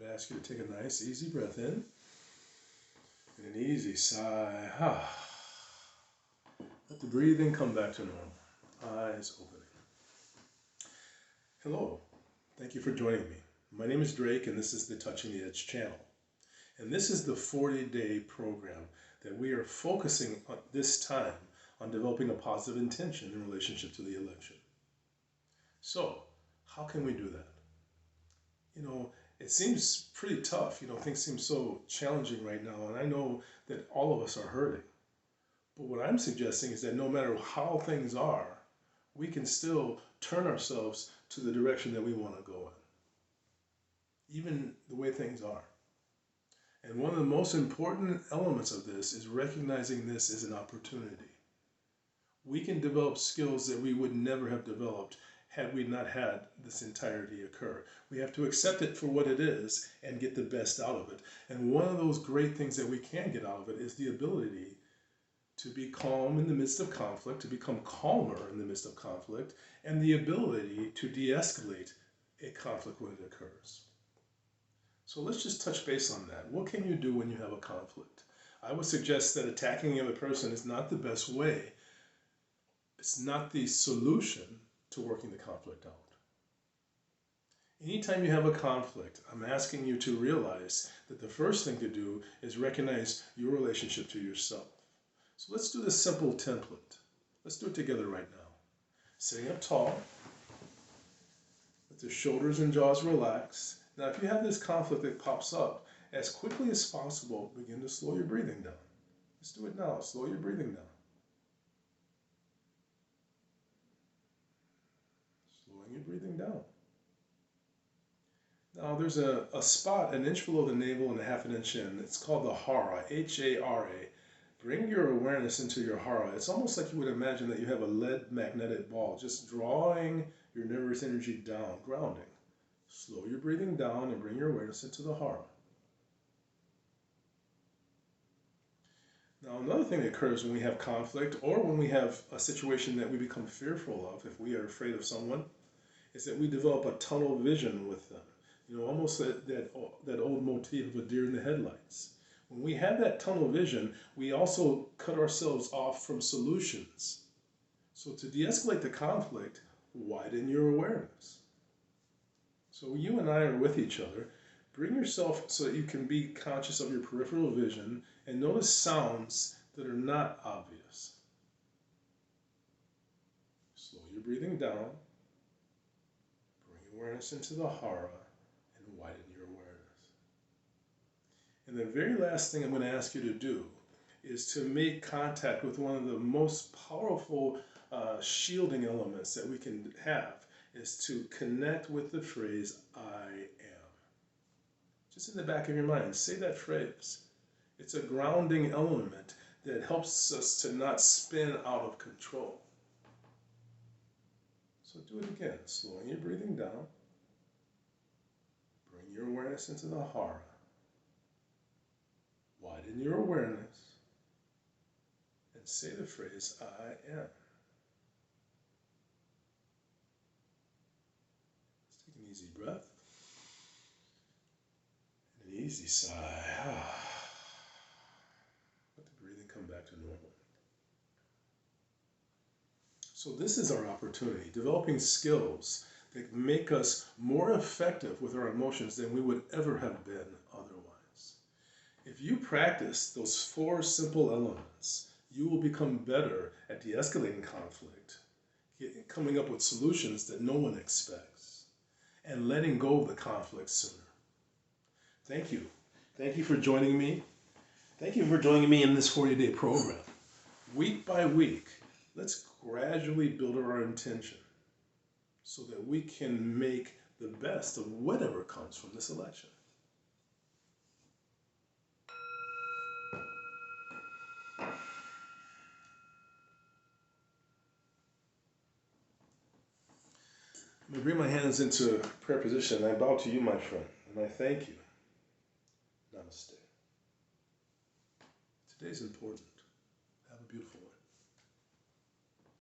would ask you to take a nice, easy breath in and an easy sigh. Let the breathing come back to normal. Eyes opening. Hello. Thank you for joining me. My name is Drake, and this is the Touching the Edge channel. And this is the 40-day program that we are focusing on this time on developing a positive intention in relationship to the election. So, how can we do that? It seems pretty tough. Things seem so challenging right now, and I know that all of us are hurting. But what I'm suggesting is that no matter how things are, we can still turn ourselves to the direction that we want to go in, even the way things are. And one of the most important elements of this is recognizing this as an opportunity. We can develop skills that we would never have developed had we not had this entirety occur. We have to accept it for what it is and get the best out of it. And one of those great things that we can get out of it is the ability to be calm in the midst of conflict, to become calmer in the midst of conflict, and the ability to de-escalate a conflict when it occurs. So let's just touch base on that. What can you do when you have a conflict? I would suggest that attacking the other person is not the best way. It's not the solution to working the conflict out. Anytime you have a conflict, I'm asking you to realize that the first thing to do is recognize your relationship to yourself. So let's do this simple template. Let's do it together right now. Sitting up tall, with the shoulders and jaws relaxed. Now, if you have this conflict that pops up, as quickly as possible, begin to slow your breathing down. Let's do it now. Slow your breathing down. Slowing your breathing down. Now, there's a spot an inch below the navel and a half an inch in. It's called the hara, H-A-R-A. Bring your awareness into your hara. It's almost like you would imagine that you have a lead magnetic ball, just drawing your nervous energy down, grounding. Slow your breathing down and bring your awareness into the hara. Now, another thing that occurs when we have conflict or when we have a situation that we become fearful of, if we are afraid of someone, is that we develop a tunnel vision with them. Almost that old motif of a deer in the headlights. When we have that tunnel vision, we also cut ourselves off from solutions. So to de-escalate the conflict, widen your awareness. So you and I are with each other. Bring yourself so that you can be conscious of your peripheral vision and notice sounds that are not obvious. Slow your breathing down. Bring awareness into the hara and widen your awareness. And the very last thing I'm going to ask you to do is to make contact with one of the most powerful shielding elements that we can have, is to connect with the phrase, I am. Just in the back of your mind, say that phrase. It's a grounding element that helps us to not spin out of control. So do it again, slowing your breathing down. Bring your awareness into the hara. Widen your awareness. And say the phrase, I am. Easy breath and an easy sigh. Let the breathing come back to normal. So this is our opportunity, developing skills that make us more effective with our emotions than we would ever have been otherwise. If you practice those 4 simple elements, you will become better at de-escalating conflict, coming up with solutions that no one expects, and letting go of the conflict sooner. Thank you. Thank you for joining me. Thank you for joining me in this 40-day program. Week by week, let's gradually build our intention so that we can make the best of whatever comes from this election. I'm going to bring my hands into prayer position. I bow to you, my friend, and I thank you. Namaste. Today's important.